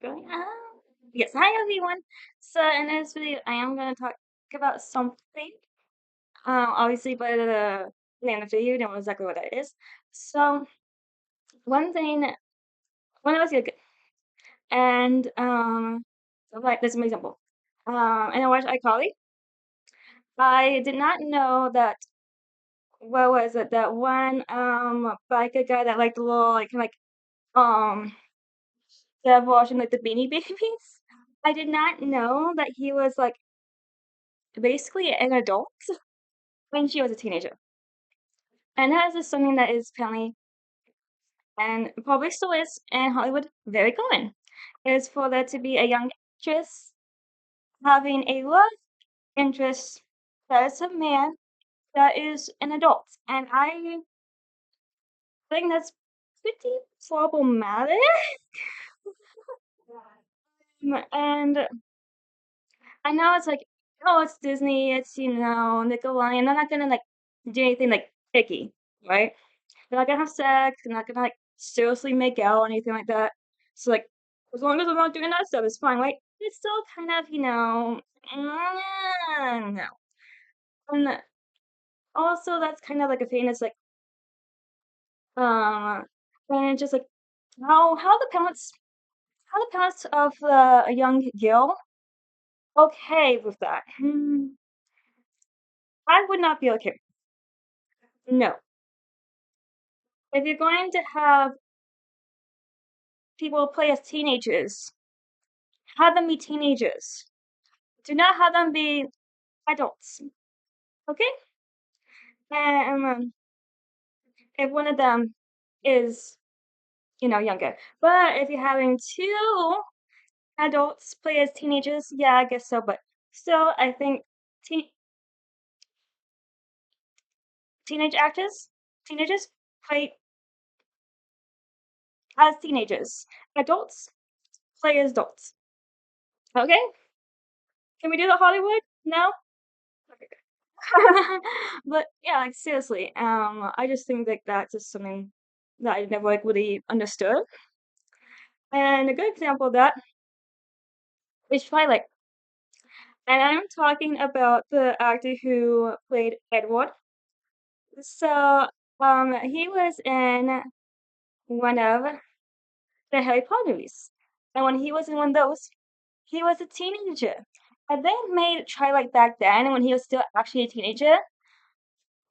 Going Yes, hi everyone. So in this video, I am going to talk about something. Obviously, by the name of the video, you know exactly what that is. So one thing, when I was young, and so like this is an example. And I watched iCarly. I did not know that. What was it? That one biker guy that like the little that watching like the Beanie Babies. I did not know that he was like basically an adult when she was a teenager. And that is just something that is apparently, and probably still is in Hollywood, very common, is for there to be a young actress having a love interest that is a man that is an adult. And I think that's pretty problematic. And I know it's like, oh, it's Disney, it's, Nickelodeon. They're not gonna, like, do anything, like, icky, right? They're not gonna have sex, they're not gonna, like, seriously make out or anything like that. So, like, as long as I'm not doing that stuff, it's fine, right? It's still kind of, no. And also, that's kind of like a thing, it's like, um, and it's just like, how the parents of a young girl okay with that? I would not be okay. No. If you're going to have people play as teenagers, have them be teenagers. Do not have them be adults. Okay? And if one of them is, younger. But if you're having two adults play as teenagers, yeah, I guess so. But still, I think teen- teenagers play as teenagers. Adults play as adults. Okay? Can we do the Hollywood? No? Okay. But yeah, like seriously, I just think that that's just something that I never like really understood. And a good example of that is Twilight. And I'm talking about the actor who played Edward. So, he was in one of the Harry Potter movies. And when he was in one of those, he was a teenager. And they made Twilight back then when he was still actually a teenager.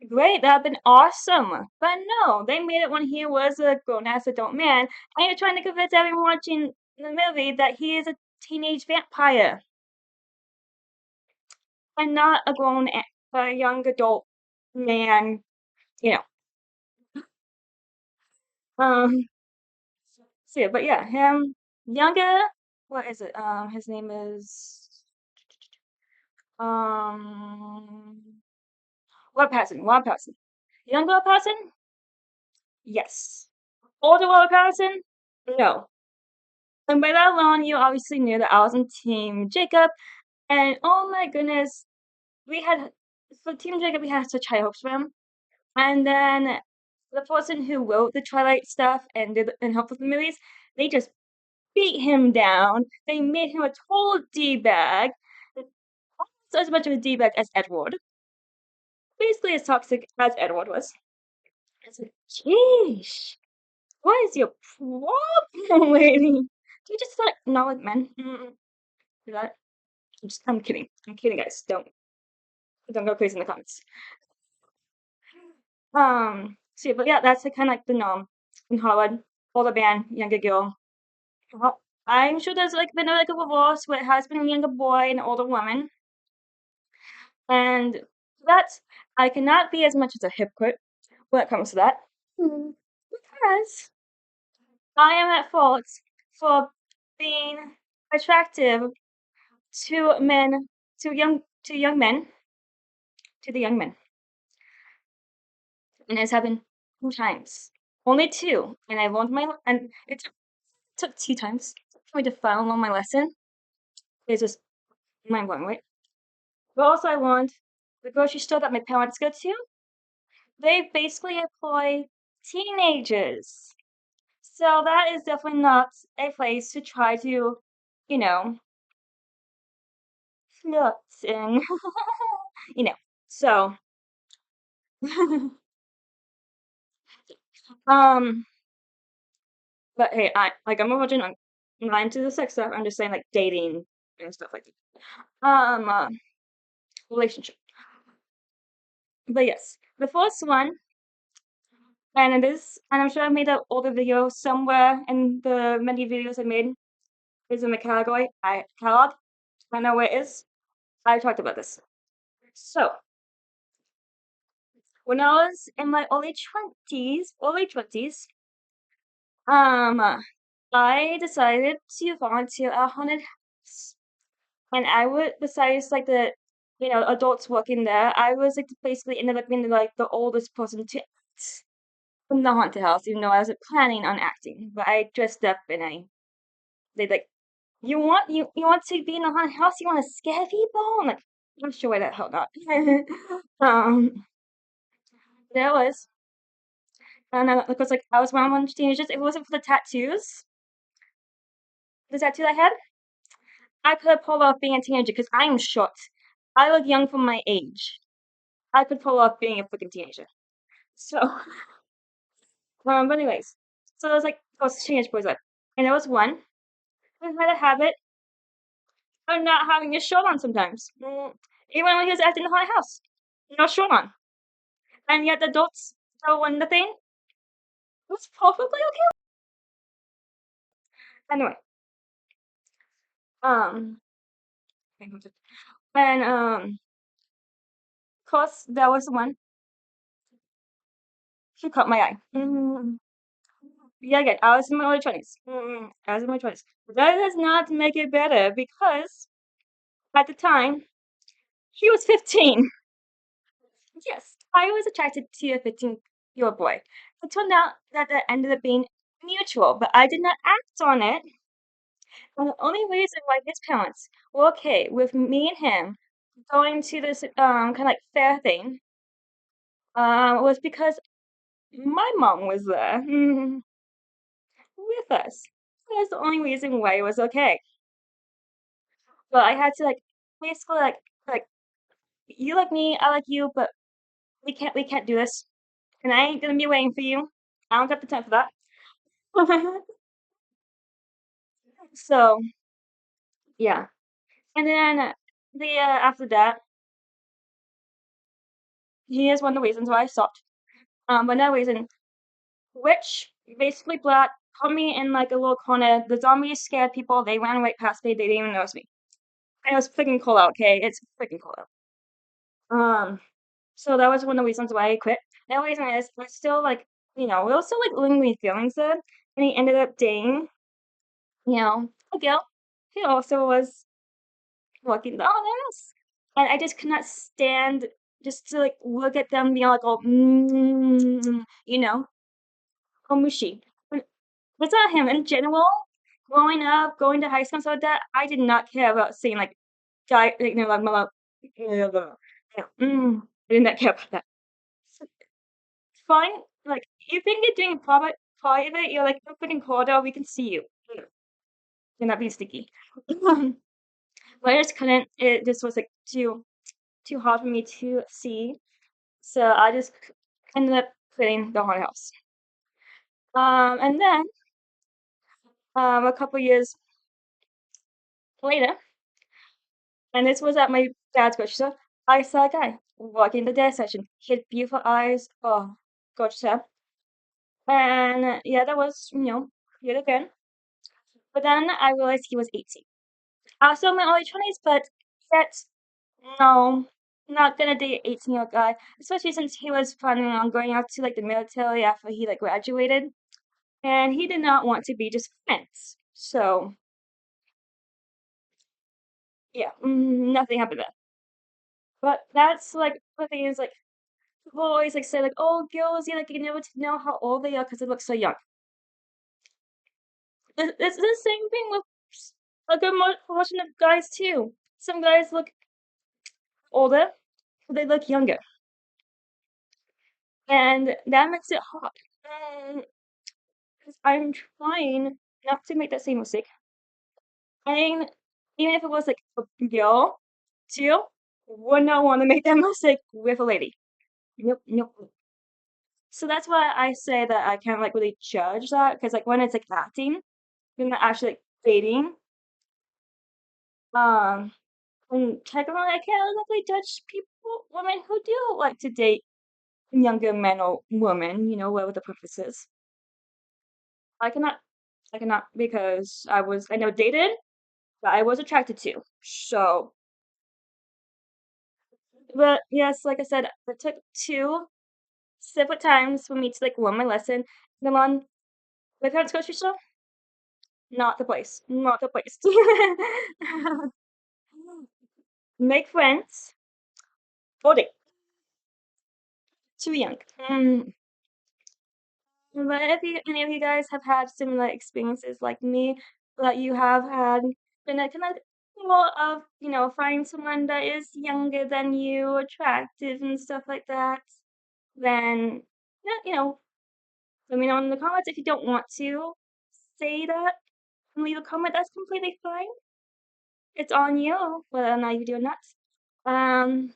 Great, that'd been awesome. But no, they made it when he was a grown-ass adult man, and you're trying to convince everyone watching the movie that he is a teenage vampire and not a young adult man, you know. Um, so yeah, but yeah, him, younger, what is it? His name is, um, Robert Pattinson. Younger Robert Pattinson? Yes. Older Robert Pattinson? No. And by that alone, you obviously knew that I was on Team Jacob, and oh my goodness, we had for Team Jacob, we had such high hopes for him. And then the person who wrote the Twilight stuff and did and helped with the movies, they just beat him down. They made him a total d-bag, almost as much of a d-bag as Edward. Basically, as toxic as Edward was. It's like, sheesh, what is your problem, lady? Do you just not like men? Do that? I'm kidding. I'm kidding, guys. Don't go crazy in the comments. So yeah, but yeah, that's kind of like the norm in Hollywood. Older man, younger girl. Well, I'm sure there's like been like a divorce where it has been a younger boy and an older woman, and that's I cannot be as much as a hypocrite when it comes to that. Because I am at fault for being attractive to men, to young men, to the young men. And it's happened 2 times. Only 2, and I learned and it took 2 times for me to finally learn my lesson. It's just mind-blowing, right? But also I learned the grocery store that my parents go to, they basically employ teenagers. So that is definitely not a place to try to, you know, flirt in, you know. So, um, but hey, I'm a virgin. I'm not into the sex stuff. I'm just saying like dating and stuff like that. Relationship. But yes, the first one, and I'm sure I made an older video somewhere in the many videos I made is in the category. Catalog. I know where it is. I talked about this. So when I was in my early 20s, I decided to volunteer at a haunted house. And I would, besides like the, adults working there, I was like basically ended up being like the oldest person to act in the haunted house, even though I wasn't planning on acting. But I dressed up and they like, you want to be in a haunted house? You want to scare people? I'm like, I'm sure why the hell not. um, there was, and because like I was one of the teenagers. If it wasn't for the tattoo I had, I could have pulled off being a teenager because I am short. I look young for my age. I could pull off being a freaking teenager. So, but anyways, so there was like those teenage boys up, and there was one who had a habit of not having his shirt on sometimes, even when he was acting in the haunted house, no shirt on, and yet the adults still won the thing. It was perfectly okay. Anyway, um, and of course there was one who caught my eye. Yeah, again, I was in my early 20s. I was in my 20s. That does not make it better because at the time, he was 15. Yes, I was attracted to a 15-year-old boy. It turned out that that ended up being mutual, but I did not act on it. And the only reason why his parents were okay with me and him going to this kind of like fair thing was because my mom was there with us. That's the only reason why it was okay. But I had to like basically like you like me, I like you, but we can't do this. And I ain't gonna be waiting for you. I don't got the time for that. So yeah. And then after that, here's one of the reasons why I stopped. But another reason, which basically black put me in like a little corner. The zombies scared people, they ran right past me, they didn't even notice me. And it was freaking cold out, okay? It's freaking cold out. So that was one of the reasons why I quit. The other reason is we're still like, we were still like lingering feelings there. And he ended up dating, a girl who also was working the honors. And I just could not stand just to like look at them being like all all mushy. But it's not him in general. Growing up, going to high school and stuff like that, I did not care about seeing like guy like I did not care about that. Fine. Like, you think you're doing private, you're like, open in corridor, we can see you. You're not being sticky. But I just couldn't, it just was like too hard for me to see. So I just ended up quitting the haunted house. And then, a couple years later, and this was at my dad's grocery store, I saw a guy walking the desk section. He had beautiful eyes. Oh, gorgeous hair. And yeah, that was, yet again. But then I realized he was 18. I was still in my early 20s, but yet, no, not gonna date an 18-year-old guy, especially since he was planning on going out to like the military after he like graduated, and he did not want to be just friends. So yeah, nothing happened there. But that's like the thing is like people always like say like, oh, girls, like you never know how old they are because they look so young. It's the same thing with a good portion of guys too. Some guys look older, but they look younger. And that makes it hard. 'cause I'm trying not to make that same mistake. And even if it was, like, a girl too, would not wanna make that mistake with a lady. Nope, nope, nope. So that's why I say that I can't, like, really judge that because like, when it's, like, acting, you're not actually, like, dating, um, and technically, I can't exactly judge people women who do like to date younger men or women, whatever the purpose is. I cannot I cannot because I never dated, but I was attracted to. So but yes, like I said, it took 2 separate times for me to, like, learn my lesson. Come on, my parents' grocery store, not the place, not the place. Make friends or date. Too young. But if any of you guys have had similar experiences like me, that you have had, then I kind of more of, find someone that is younger than you, attractive and stuff like that, then, yeah, let me know in the comments if you don't want to say that and leave a comment, that's completely fine. It's on you whether or not you do or not. Um,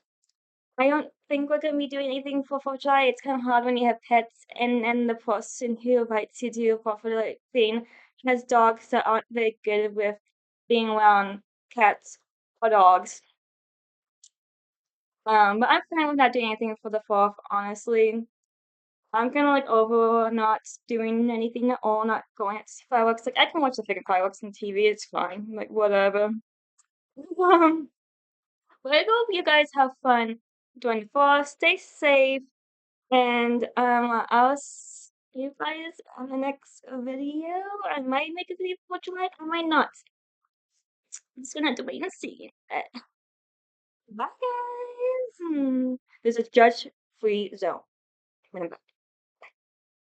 I don't think we're gonna be doing anything for 4th of July. It's kind of hard when you have pets and the person who invites you to 4th of July thing has dogs that aren't very good with being around cats or dogs. But I'm fine with not doing anything for the 4th, honestly. I'm kinda, like, over not doing anything at all, not going to see fireworks. Like, I can watch the freaking fireworks on TV, it's fine, like, whatever. Um, but I hope you guys have fun during the 4th, stay safe. And I'll see you guys on the next video. I might make a video for July, I might not. I'm just gonna have to wait and see. Bye, guys. There's a judge-free zone. Remember.